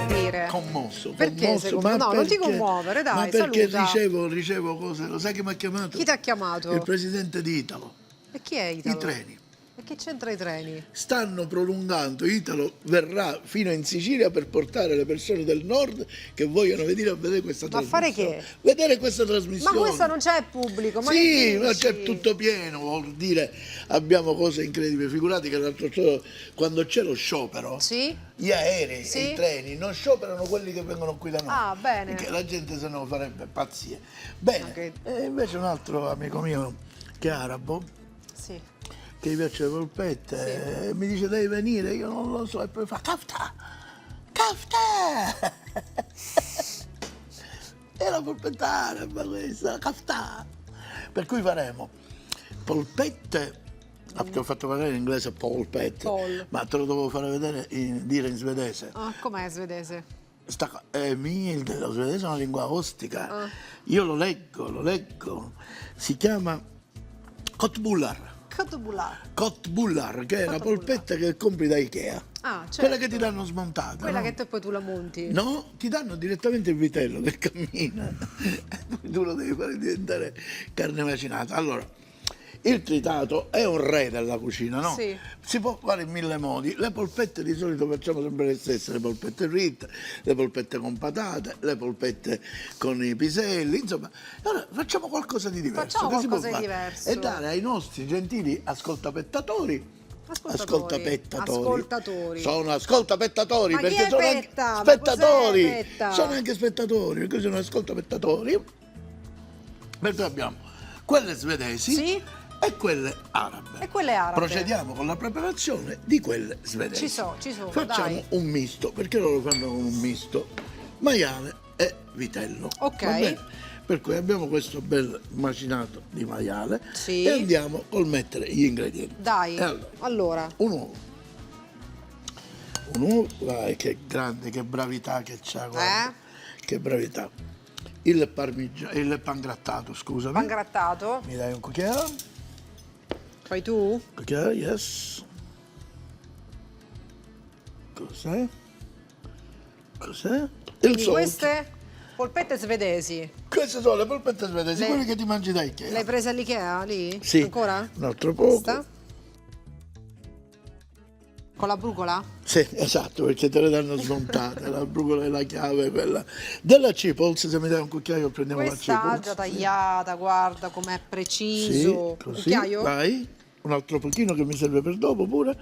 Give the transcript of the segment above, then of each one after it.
dire. Commosso. Perché commosso, secondo me? No, non ti commuovere, dai, ma perché saluta. ricevo cose, lo sai chi mi ha chiamato? Chi ti ha chiamato? Il presidente di Italo. E chi è I Italo? treni. E che c'entra i treni? Stanno prolungando, Italo verrà fino in Sicilia per portare le persone del nord che vogliono venire a vedere questa Ma trasmissione. fare che? Vedere questa trasmissione. Ma questo non c'è pubblico, ma Sì, che ma dici? c'è tutto pieno, vuol dire abbiamo cose incredibili. Figurati che l'altro giorno, quando c'è lo sciopero, Sì? gli aerei Sì? e i treni non scioperano quelli che vengono qui da noi. Ah, bene. Perché la gente se no farebbe pazzie. Bene, Ok. e invece un altro amico mio che è arabo, Sì. che gli piace le polpette, mi dice devi venire, io non lo so, e poi fa kafta, kafta! È la polpetta araba questa, kafta! Per cui faremo polpette, ti ho fatto vedere in inglese polpette, Pol. ma te lo devo fare vedere dire in svedese. Ah, com'è svedese? Lo svedese è una lingua ostica, Ah. io lo leggo, si chiama kotbullar. Kotbullar, che è la polpetta che compri da Ikea. Ah, certo. Quella che ti danno smontata. Quella no? che poi tu la monti. No, ti danno direttamente il vitello che cammina. Tu lo devi fare diventare carne macinata. Allora, il tritato è un re della cucina, no? Sì. Si può fare in mille modi. Le polpette di solito facciamo sempre le stesse, le polpette fritte, le polpette con patate, le polpette con i piselli, insomma. Allora facciamo qualcosa di diverso. Facciamo che si può qualcosa di fare? diverso. E dare ai nostri gentili ascoltapettatori. Ascoltatori. Sono ascoltapettatori Ma chi perché è sono anche petta? Ma spettatori. cos'è petta? Sono anche spettatori, perché sono ascoltapettatori. Perché abbiamo quelle svedesi Sì? e quelle arabe. E quelle arabe. Procediamo con la preparazione di quelle svedesi. Ci sono, Facciamo dai. un misto, perché loro fanno un misto, maiale e vitello. Ok. Va bene? Per cui abbiamo questo bel macinato di maiale Sì. e andiamo col mettere gli ingredienti. Dai. E Allora. un uovo, vai, che grande, che bravità che c'ha, guarda. Che bravità. Il pangrattato, scusami. Pangrattato. Mi dai un cucchiaio? Fai tu? Cucchiaio, yes. Cos'è? Il Quindi salt. queste polpette svedesi. Queste sono le polpette svedesi, Le- quelle che ti mangi da Ikea. L'hai presa all'Ikea lì? Sì. Ancora? Un altro poco. Sta? Con la brucola? Sì, esatto, perché te le danno smontate, la brucola e la chiave, quella. Della Cipols, se mi dai un cucchiaio prendiamo Questa la Cipols. già tagliata, guarda com'è preciso. Sì, così, Cucchiaio? vai. Un altro pochino che mi serve per dopo pure.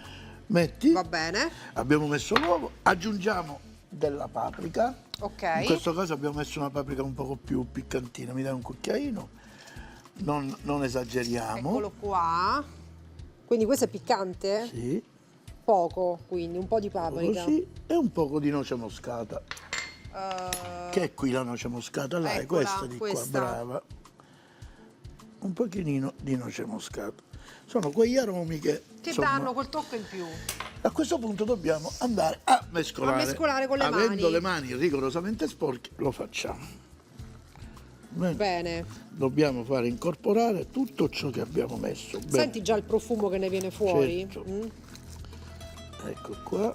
Metti. Va bene. Abbiamo messo l'uovo, aggiungiamo della paprika. Ok. In questo caso abbiamo messo una paprika un poco più piccantina, mi dai un cucchiaino? Non esageriamo. Eccolo qua. Quindi questo è piccante? Sì, Poco, quindi un po' di paprika. così. E un poco di noce moscata. Che è qui la noce moscata? Là, è Eccola, questa di questa. qua, brava. Un pochino di noce moscata. Sono quegli aromi che insomma, danno quel tocco in più. a questo punto dobbiamo andare a mescolare. A mescolare con le Avendo mani. le mani rigorosamente sporche, lo facciamo. Bene. Bene. Dobbiamo fare incorporare tutto ciò che abbiamo messo. Bene. Senti già il profumo che ne viene fuori? Certo. Mm? Ecco qua.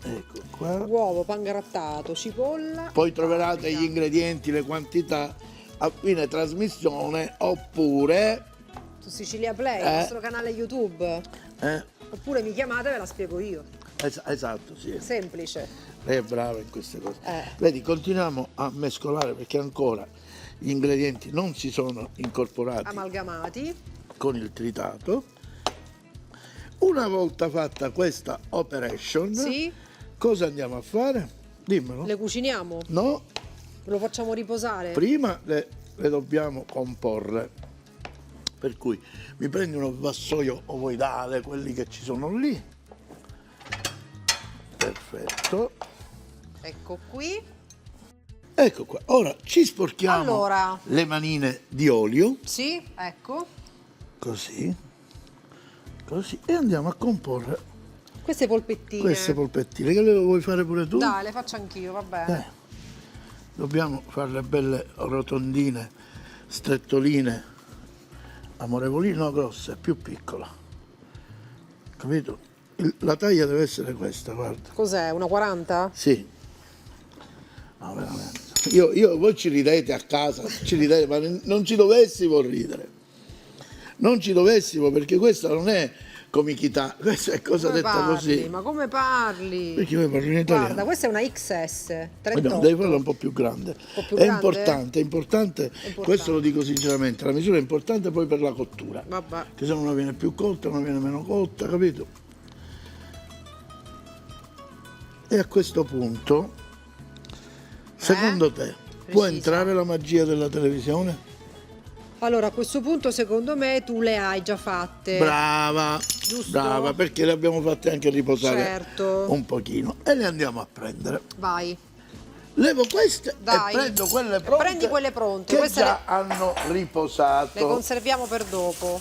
Ecco qua. Uovo, pangrattato, cipolla. Poi troverete paprika. gli ingredienti, le quantità a fine trasmissione oppure Su Sicilia Play, il nostro canale YouTube. Oppure mi chiamate e ve la spiego io. esatto, sì. Semplice. Lei è brava in queste cose. Vedi, continuiamo a mescolare perché ancora gli ingredienti non si sono incorporati Amalgamati. con il tritato. Una volta fatta questa operation, Sì. cosa andiamo a fare? Dimmelo. Le cuciniamo? No, Lo facciamo riposare? prima le dobbiamo comporre. Per cui mi prendi uno vassoio ovoidale, quelli che ci sono lì. Perfetto. Ecco qui. Ecco qua. Ora ci sporchiamo Allora. le manine di olio, Sì, ecco. così, così, e andiamo a comporre Queste polpettine. queste polpettine. Che le vuoi fare pure tu? Dai, le faccio anch'io, va bene. Dobbiamo farle belle rotondine, strettoline, amorevoline, no, grosse, più piccola. Capito? La taglia deve essere questa, guarda. Cos'è? Una 40? Sì. No, veramente. Voi ci ridete a casa, ci ridete, ma non ci dovessimo ridere. Non ci dovessimo, perché questa non è comichità, questa è cosa Come detta parli? così. Ma come parli? Perché voi parli in italiano? Guarda, questa è una XS, No, 38. devi farla un po' più grande. po' più È grande? importante, questo lo dico sinceramente, la misura è importante poi per la cottura. Vabbè. Che se no una viene più cotta, una viene meno cotta, capito? E a questo punto, secondo te, può Precisa. entrare la magia della televisione? Allora, a questo punto, secondo me, tu le hai già fatte. Brava, Giusto? brava, perché le abbiamo fatte anche riposare Certo. un pochino. E le andiamo a prendere. Vai. Levo queste Dai. e prendo quelle pronte. Prendi quelle pronte, che queste già hanno riposato. Le conserviamo per dopo.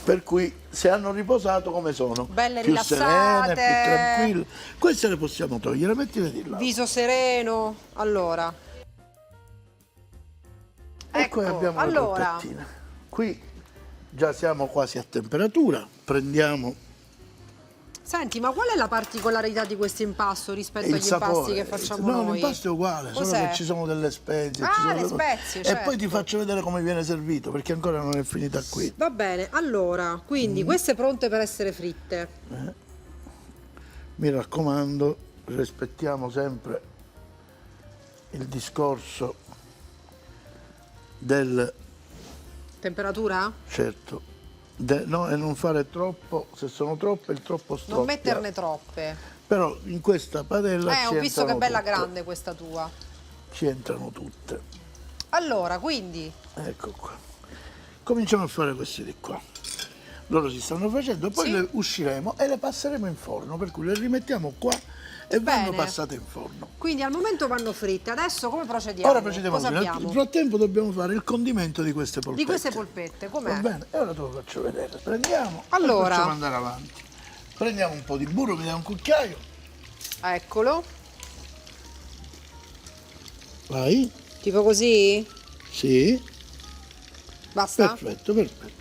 Per cui se hanno riposato come sono? Belle più rilassate. serene, più tranquille. Queste le possiamo togliere, mettile di là. Viso sereno. Allora. E qui abbiamo la polpettina. Qui già siamo quasi a temperatura. Prendiamo Senti, ma qual è la particolarità di questo impasto rispetto il agli impasti sapore. che facciamo No, noi? l'impasto è uguale, solo Cos'è? che ci sono delle spezie. Ah, ci sono le delle- spezie, E certo. poi ti faccio vedere come viene servito, perché ancora non è finita qui. Va bene, allora, quindi queste pronte per essere fritte. Mi raccomando, rispettiamo sempre il discorso del Temperatura? certo, no, e non fare troppo, se sono troppe il troppo stroppia. Non metterne troppe. Però in questa padella ci Ho visto che è entrano bella tutte. grande questa tua. Ci entrano tutte. Allora, quindi, Ecco qua. Cominciamo a fare questi di qua. Loro si stanno facendo, poi Sì. le usciremo e le passeremo in forno, per cui le rimettiamo qua e vanno Bene. passate in forno. quindi al momento vanno fritte. Adesso come procediamo? Ora procediamo Cosa così. Nel abbiamo? frattempo dobbiamo fare il condimento di queste polpette. Di queste polpette, Va com'è? bene, e ora te lo faccio vedere. Prendiamo Allora. e facciamo andare avanti. Prendiamo un po' di burro, mi dai un cucchiaio. Eccolo. Vai. Tipo così? Sì. Basta? Perfetto, perfetto.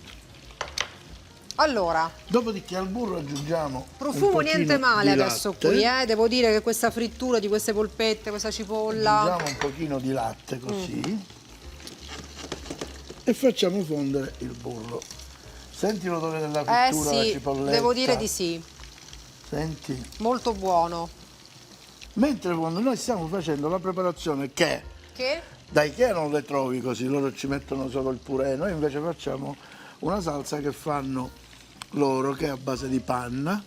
Allora, Dopodiché al burro aggiungiamo un profumo pochino niente male di adesso latte. qui, eh. Devo dire che questa frittura di queste polpette, questa cipolla. Aggiungiamo un pochino di latte così. E facciamo fondere il burro. Senti l'odore della frittura, la Sì, cipolletta. devo dire di sì. Senti. Molto buono. Mentre quando noi stiamo facendo la preparazione che Che? da Ikea non le trovi così, loro ci mettono solo il purè, noi invece facciamo una salsa che fanno loro, che è a base di panna,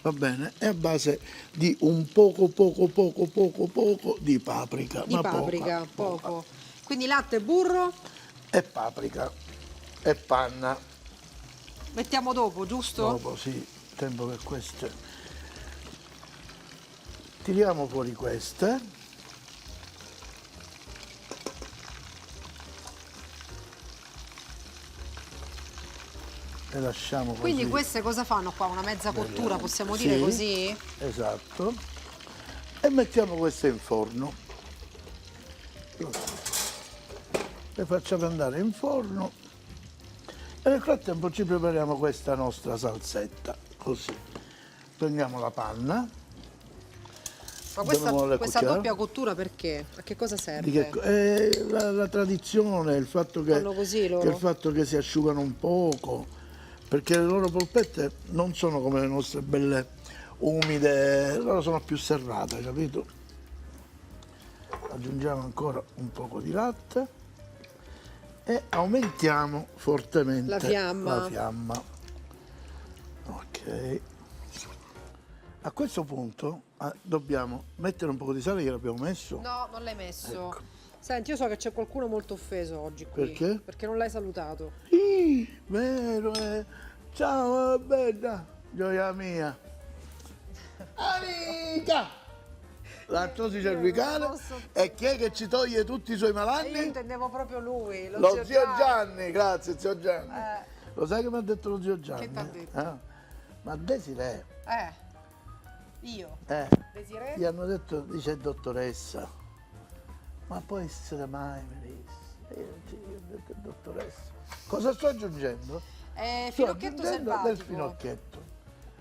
va bene, e a base di un poco di paprika. Di ma paprika, poca. poco. Quindi latte e burro E paprika e panna. mettiamo dopo, giusto? Dopo sì, tempo che queste. Tiriamo fuori queste. E lasciamo così. Quindi queste cosa fanno qua? Una mezza cottura, possiamo dire Sì, così? Esatto. E mettiamo queste in forno. Le facciamo andare in forno e nel frattempo ci prepariamo questa nostra salsetta. Così. Prendiamo la panna. Ma Dobbiamo le questa cucchiare. doppia cottura perché? A che cosa Di serve? la tradizione, il fatto che, Fanno così loro? che il fatto che si asciugano un poco, perché le loro polpette non sono come le nostre belle umide, loro sono più serrate, capito? Aggiungiamo ancora un poco di latte e aumentiamo fortemente La fiamma. la fiamma. Ok. A questo punto dobbiamo mettere un po' di sale che l'abbiamo messo. No, non l'hai messo. Ecco. Senti, io so che c'è qualcuno molto offeso oggi qui. Perché? Perché non l'hai salutato. Vero, ciao bella, gioia mia. Amica! L'artrosi cervicale posso- e chi è che ci toglie tutti i suoi E io malanni? intendevo proprio lui, Lo zio Gianni, grazie zio Gianni. Eh. Lo sai che mi ha detto lo zio Gianni? Che t'ha detto? Ma Desiree, Io. Desiree? gli hanno detto, dice dottoressa, ma può essere mai, mi disse. E io ho detto dottoressa. Cosa sto aggiungendo? Sto Finocchietto aggiungendo selvatico. del finocchietto.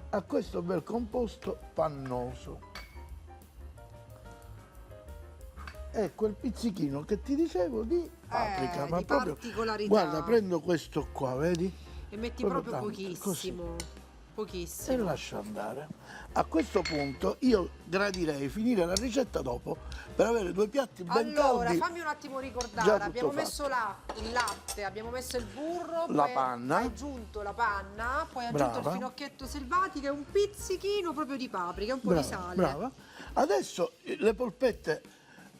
a questo bel composto pannoso. E quel pizzichino che ti dicevo di paprika, ma di proprio, particolarità. guarda, prendo questo qua, vedi? E metti proprio tanto, pochissimo. così. E Pochissimo. lascio andare. A questo punto io gradirei finire la ricetta dopo per avere 2 piatti ben Allora, caldi. fammi un attimo Già ricordare, tutto abbiamo fatto. messo il latte, abbiamo messo il burro, La poi panna. hai aggiunto la panna, poi hai aggiunto il Brava. finocchietto selvatico e un pizzichino proprio di paprika, un po' di sale. Brava. Adesso le polpette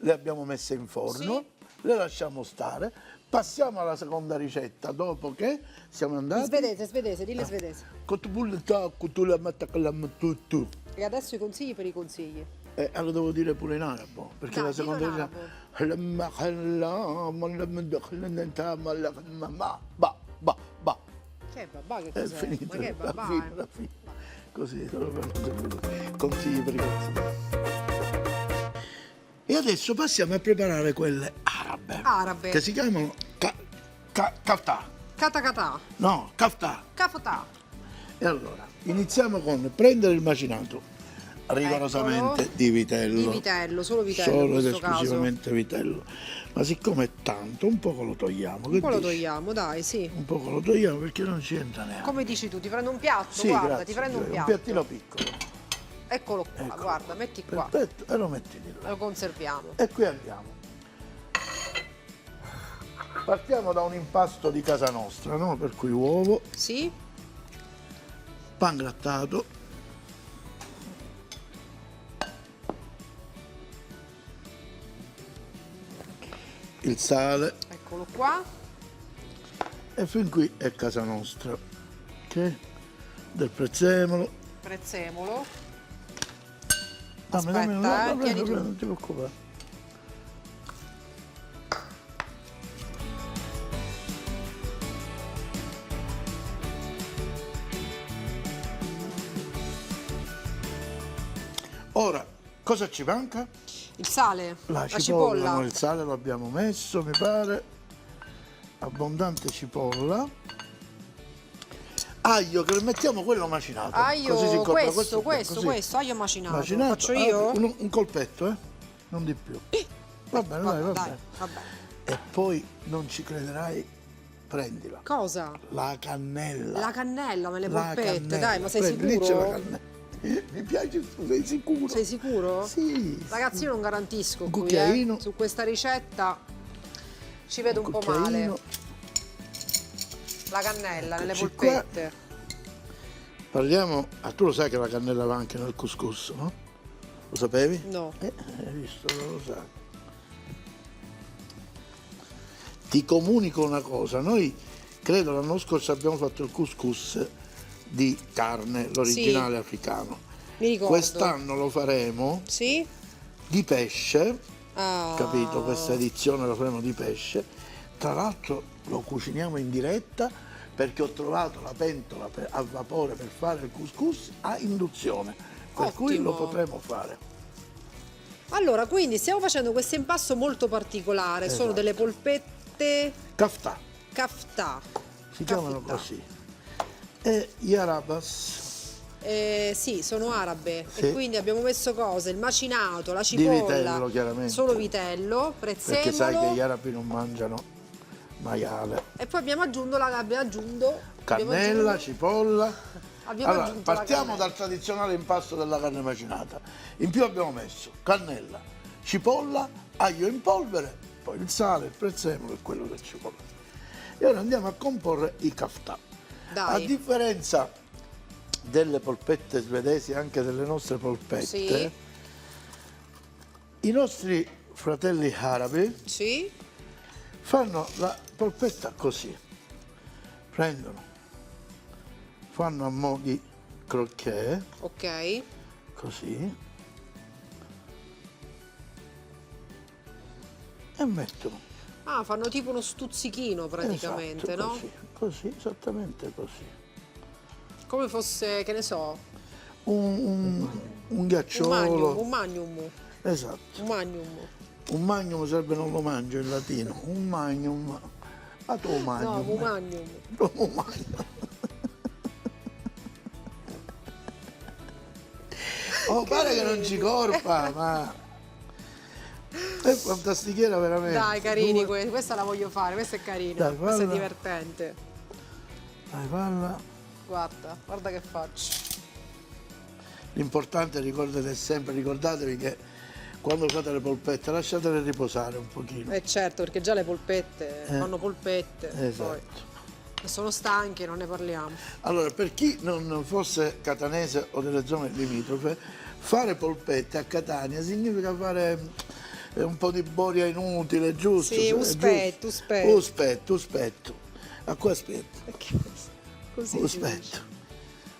le abbiamo messe in forno, le lasciamo stare, passiamo alla seconda ricetta dopo che siamo andati. Svedese, dille svedese. Tutto. E adesso i consigli per i consigli. Allora devo dire pure in arabo, perché Dai, la dillo seconda in ba. Che è babà, che È cos'è? finito, Ma che è babà? la fine. Così, solo per consigli per i consigli. E adesso passiamo a preparare quelle arabe. Arabe. Che si chiamano kaftà. Katakata. No, kaftà. Kafta. E allora, iniziamo con prendere il macinato rigorosamente Eccolo. di vitello. Di vitello, solo vitello in Solo ed questo caso. esclusivamente vitello. Ma siccome è tanto, un poco lo togliamo. Un po' lo togliamo, dai, sì. Un poco lo togliamo perché non ci entra neanche. Come dici tu, ti prendo un piatto? Sì, Guarda, grazie, ti prendo un un piatto. piattino piccolo. Eccolo qua, Eccolo guarda, qua. metti qua. Perfetto, e lo metti di là. Lo conserviamo. E qui andiamo. Partiamo da un impasto di casa nostra, no? Per cui uovo, Sì? pan grattato, il sale Eccolo qua. e fin qui è casa nostra. Ok? Del prezzemolo. Prezzemolo. Dammi, Aspetta, la tieni prendo, tu. non ti preoccupare. Ora, cosa ci manca? Il sale. La La cipolla, cipolla. no, il sale lo abbiamo messo, mi pare. Abbondante cipolla. Aglio, che mettiamo quello macinato. Aglio, Così si incorpora questo, aglio macinato. Macinato. Faccio io? Un colpetto, non di più. Va bene, dai, va bene. va bene. E poi non ci crederai, prendila. Cosa? La cannella. La cannella nelle La polpette, cannella. dai, ma sei Prendi, lì c'è la sicuro? cannella. Mi piace, sei sicuro? Sei sicuro? Sì. Ragazzi, io non garantisco Un qui, cucchiaino. Su questa ricetta ci vedo un po' male. Cucchiaino. La cannella nelle Eccoci qua. polpette. Parliamo, tu lo sai che la cannella va anche nel couscous, no? Lo sapevi? No. Hai visto, non lo sai. Ti comunico una cosa, noi credo l'anno scorso abbiamo fatto il couscous di carne, l'originale africano. Mi ricordo. Quest'anno lo faremo Sì? di pesce, Ah. capito? Questa edizione lo faremo di pesce. Tra l'altro lo cuciniamo in diretta perché ho trovato la pentola a vapore per fare il couscous a induzione, per cui Ottimo. lo potremo fare. Allora, quindi stiamo facendo questo impasto molto particolare. Sono Esatto. delle polpette Kaftà, kaftà. si chiamano Kaftà. così. E gli arabas Sì, sono arabe. Sì. E quindi abbiamo messo cose, il macinato, la di cipolla, vitello, chiaramente. solo vitello, Perché sai che prezzemolo gli arabi non mangiano maiale. e poi abbiamo aggiunto Cannella, cipolla. abbiamo Allora, aggiunto la partiamo cannella. dal tradizionale impasto della carne macinata. In più abbiamo messo cannella, cipolla, aglio in polvere, poi il sale, il prezzemolo e quello che ci vuole. E ora andiamo a comporre i kaftà. Dai. A differenza delle polpette svedesi, anche delle nostre polpette, Sì. i nostri fratelli arabi Sì? fanno la polpetta così. Prendono, fanno a mo' di crocchè, Ok. così, e mettono. Ah, fanno tipo uno stuzzichino praticamente, Esatto, no? così, così, esattamente così. Come fosse, che ne so, Un un ghiacciolo. magnum. Esatto. Un magnum. Un magnum serve, non lo mangio in latino. Un magnum. Ma tu No, magnum. un magnum. Un magnum. Oh, pare che non ci corpa, ma è fantastichiera veramente. Dai, carini, questa la voglio fare, questa è carina, Dai, questa è falla. divertente. Dai, palla. Guarda che faccio. L'importante, ricordatevi che quando fate le polpette lasciatele riposare un pochino. Certo, perché già le polpette fanno polpette. Esatto. Poi, se sono stanche, non ne parliamo. Allora, per chi non fosse catanese o delle zone limitrofe, fare polpette a Catania significa fare un po' di boria inutile, giusto? Sì, uspetto. A qua aspetto. Così. Uspetto.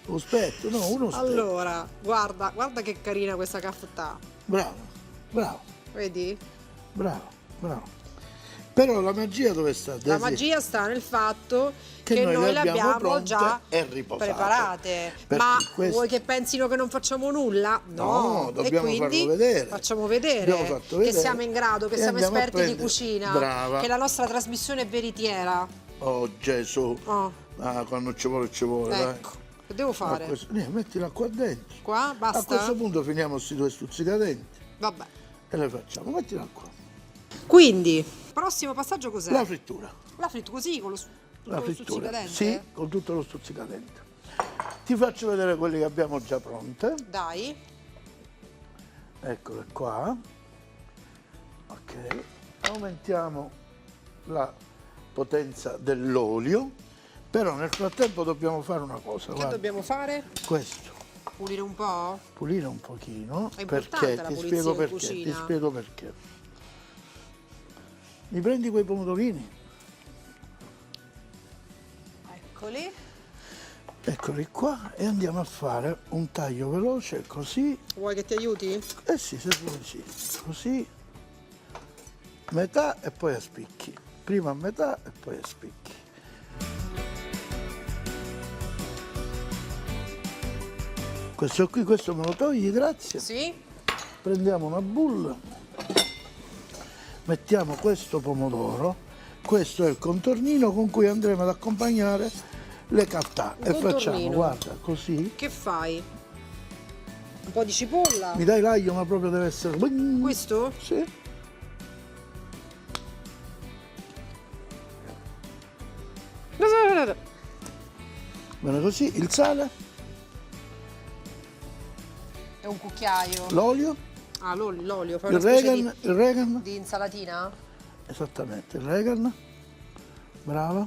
Uspetto, no, uno aspetto. Allora, guarda che carina questa caffettà. Bravo. Vedi? Bravo. Però la magia dove sta? La magia sta nel fatto che noi noi le le abbiamo abbiamo già pronte e riposate. preparate. Perché Ma questo- vuoi che pensino che non facciamo nulla? No, dobbiamo e quindi farlo vedere. facciamo vedere Abbiamo fatto che vedere siamo in grado, che e siamo andiamo a esperti di prendere. cucina, Brava. che la nostra trasmissione è veritiera. Oh Gesù, Oh. quando ci vuole, Ecco, che devo dai. fare? Mettila qua dentro. Qua? A Basta? questo punto finiamo questi due stuzzicadenti Vabbè. e le facciamo. Mettila qua. Quindi, prossimo passaggio cos'è? La frittura. La frittura così, con La lo frittura. stuzzicadente? Sì, con tutto lo stuzzicadente. Ti faccio vedere quelli che abbiamo già pronte. Dai. Eccole qua. Ok. Aumentiamo la potenza dell'olio. Però nel frattempo dobbiamo fare una cosa. Che Guarda, dobbiamo fare? questo. Pulire un po'? Pulire un pochino. È importante Perché? la Ti pulizia spiego in perché. cucina. Ti spiego perché. Mi prendi quei pomodorini? Eccoli. Eccoli qua e andiamo a fare un taglio veloce così. Vuoi che ti aiuti? Eh sì, se vuoi sì. Così. Metà e poi a spicchi. Prima a metà e poi a spicchi. Questo qui, questo me lo togli, grazie. Sì. Prendiamo una bulla, mettiamo questo pomodoro, questo è il contornino con cui andremo ad accompagnare le caftà e facciamo, contornino. guarda, così. Che fai? Un po' di cipolla? Mi dai l'aglio, ma proprio deve essere... Questo? Sì. Bene così, il sale, È un cucchiaio. l'olio, Ah, l'olio. Fai il una specie regan, il regan, di insalatina? esattamente, il regan, brava,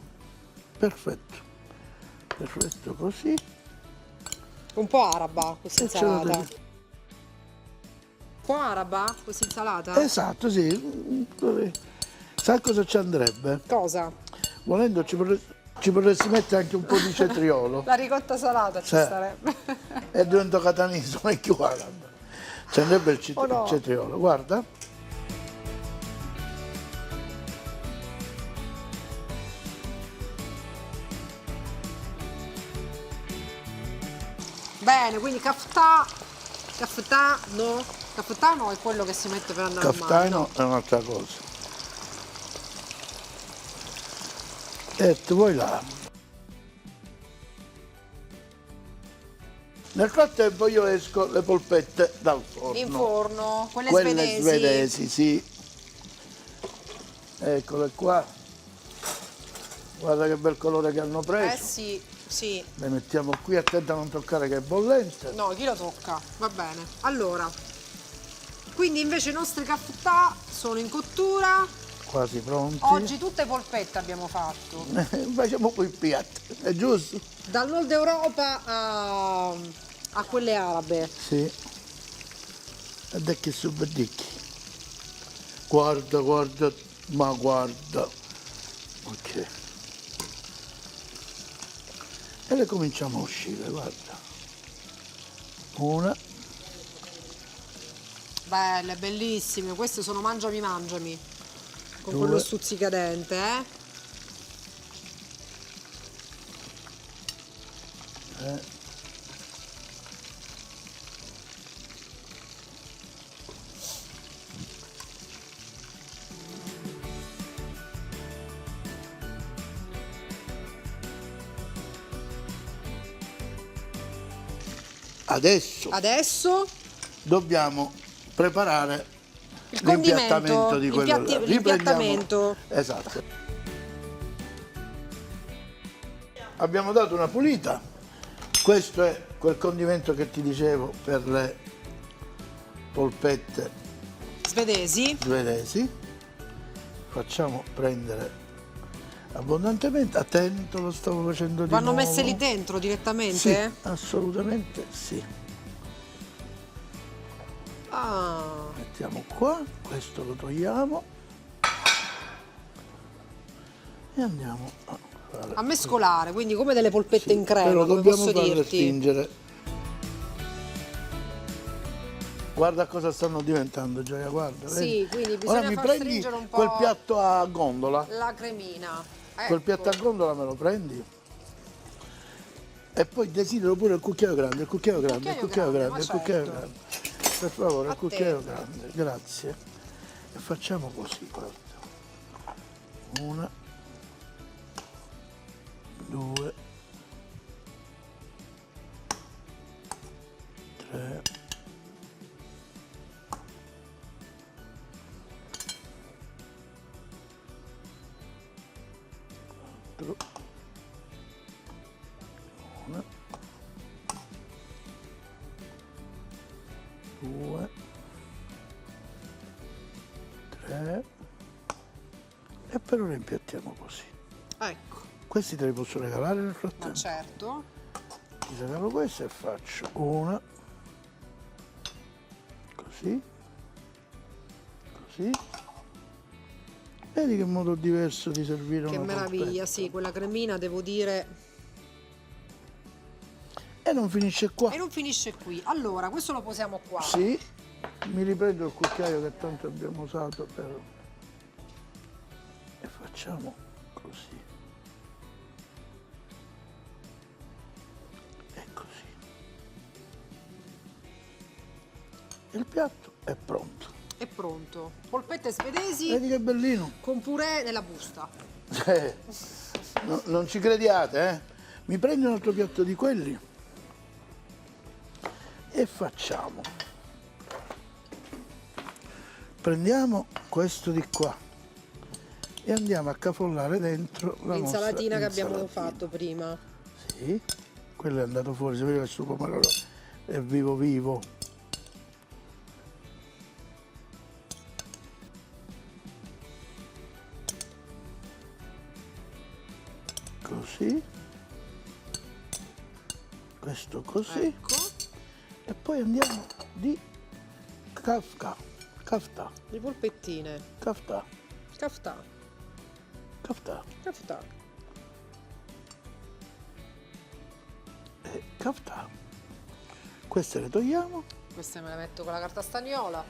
perfetto, perfetto così. Un po' araba questa E ce lo insalata. devi- Un po' araba questa insalata? Esatto, sì. Sai cosa ci andrebbe? Cosa? Volendo ci potresti mettere anche un po' di cetriolo. La ricotta salata ci Sì. starebbe. E divento catanese, non è più guarda. Ci andrebbe il Oh no. cetriolo, guarda. Bene, quindi caffè no, è quello che si mette per andare al mare. Caftano è un'altra cosa. E tu vuoi là. Nel frattempo io esco le polpette dal forno. In forno, quelle Quelle svedesi, sì. Eccole qua. Guarda che bel colore che hanno preso. sì, sì. Le mettiamo qui, attenta a non toccare che è bollente. No, chi lo tocca? Va bene. Allora, quindi invece i nostri caffè sono in cottura. Quasi pronti. Oggi tutte polpette abbiamo fatto. Facciamo qui il piatto, è giusto? Dal nord Europa a quelle arabe. Sì. Ed è che subdicchi. Guarda, guarda, ma guarda. Ok. E le cominciamo a uscire, guarda. Una. Belle, bellissime. Queste sono mangiami mangiami. Con Due. quello stuzzicadente, eh? Adesso Adesso dobbiamo preparare Il l'impiattamento condimento, di quello là. l'impiattamento. Esatto. Abbiamo dato una pulita. Questo è quel condimento che ti dicevo per le polpette Svedesi. svedesi. Facciamo prendere abbondantemente. Attento, lo stavo facendo di Vanno nuovo. messe lì dentro direttamente? Sì, assolutamente sì. Ah, Mettiamo qua, questo lo togliamo e andiamo a fare. a mescolare, quindi come delle polpette Sì, in crema, però come dobbiamo posso farle dirti. spingere. Guarda cosa stanno diventando, Gioia, guarda. Sì, vedi? quindi bisogna Ora mi far prendi stringere un po' quel piatto a gondola? la cremina. Quel piatto a gondola me lo prendi? E poi desidero pure il cucchiaio grande, il cucchiaio grande, il cucchiaio grande, grande, il ma cucchiaio certo. grande. Per favore, il cucchiaio Attento. grande, grazie. E facciamo così, guarda. Una, due, tre, quattro, una, due, tre, e per ora impiattiamo così. Ecco, Questi te li posso regalare nel ma frattempo. certo. Ti regalo questo e faccio una, così, così. Vedi che modo diverso di servire Che una meraviglia, polpetta. sì, quella cremina devo dire. E non finisce qua. E non finisce qui. Allora, questo lo posiamo qua. Sì, mi riprendo il cucchiaio che tanto abbiamo usato per... e facciamo così. E così. E il piatto è pronto. È pronto. Polpette svedesi Vedi che bellino. con purè nella busta. Non ci crediate, eh? Mi prendi un altro piatto di quelli e facciamo. Prendiamo questo di qua e andiamo a cafollare dentro la L'insalatina che nostra abbiamo insalatina. fatto prima. Sì, quello è andato fuori, si vede che questo pomodoro è vivo vivo. Così, questo così, Ecco. e poi andiamo di kafta, Le polpettine. kafta, Caftà. kafta, Caftà. e kafta. Queste le togliamo Queste me le metto con la carta stagnola.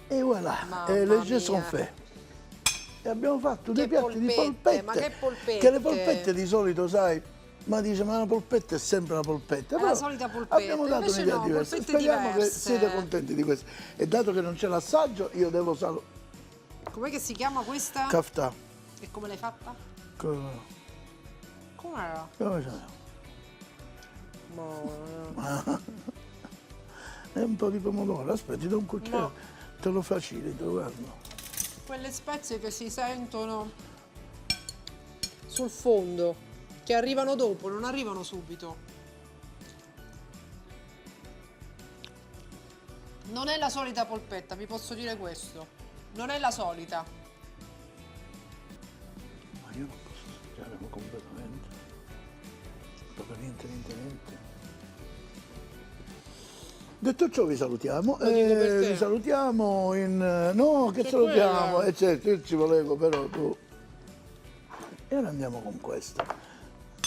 e voilà, Mamma e le jeux mia. sont faits. E abbiamo fatto dei Che piatti di polpette, polpette, ma che polpette? che le polpette di solito, sai, ma dice, ma la polpetta è sempre la polpetta. È la Però solita polpetta, abbiamo dato invece un'idea no, diversa. polpette Speriamo che diverse. siete contenti di questo. E dato che non c'è l'assaggio, io devo salutare. Com'è che si chiama questa? Kafta. E come l'hai fatta? Come Com'era? si chiama? Buona. È un po' di pomodoro, aspetta, ti do un cucchiaio, No. te lo facilito, guarda. Quelle spezie che si sentono sul fondo, che arrivano dopo, non arrivano subito. Non è la solita polpetta, vi posso dire questo. Non è la solita. Ma io non posso assaggiare completamente. Proprio niente, niente, niente. Detto ciò vi salutiamo. Lo dico per te. Vi salutiamo in... No, che C'è salutiamo? quella. Certo, io ci volevo, però tu... E ora andiamo con questo.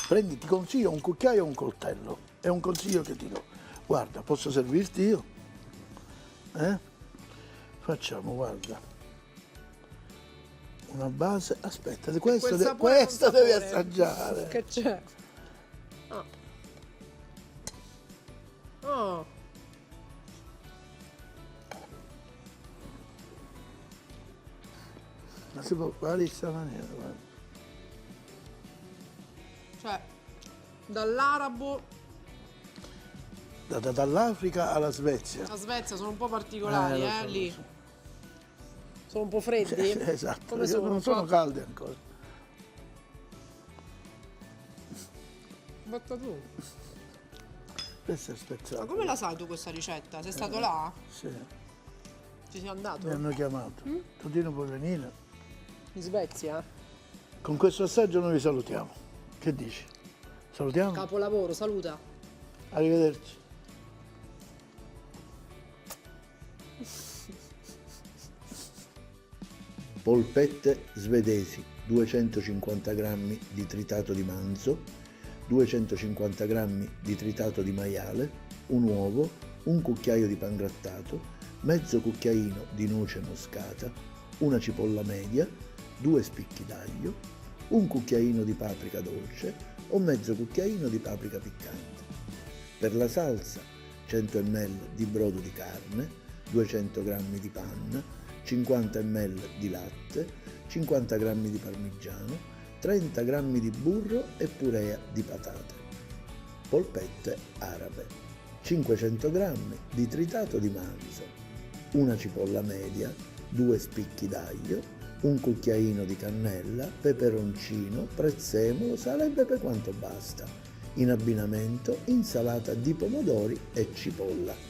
Prendi, ti consiglio un cucchiaio o un coltello. È un consiglio che ti do. Guarda, posso servirti io? Facciamo, guarda. Una base... Aspetta, questo, Quel sapore è un questo devi sapore. assaggiare. Che c'è? Ah. Oh. Ma si può fare in questa maniera, guarda. Cioè, dall'arabo Dall'Africa alla Svezia. alla Svezia sono un po' particolari, Lo so, lo lì. so. Sono un po' freddi? Esatto, Come perché sono? non sono caldi ancora. Batta tu. Questo è spezzato. Ma come la sai tu questa ricetta? Sei stato là? Sì, Ci sei andato? mi hanno chiamato. Totino puoi venire? In Svezia? Con questo assaggio noi vi salutiamo. Che dici? Salutiamo? Capolavoro, saluta. Arrivederci. Polpette svedesi, 250 g di tritato di manzo, 250 g di tritato di maiale, un uovo, un cucchiaio di pangrattato, mezzo cucchiaino di noce moscata, una cipolla media, 2 spicchi d'aglio, un cucchiaino di paprika dolce o mezzo cucchiaino di paprika piccante. Per la salsa 100 ml di brodo di carne, 200 g di panna, 50 ml di latte, 50 g di parmigiano, 30 g di burro e purea di patate. Polpette arabe, 500 g di tritato di manzo, una cipolla media, 2 spicchi d'aglio, un cucchiaino di cannella, peperoncino, prezzemolo, sale e pepe quanto basta. In abbinamento insalata di pomodori e cipolla.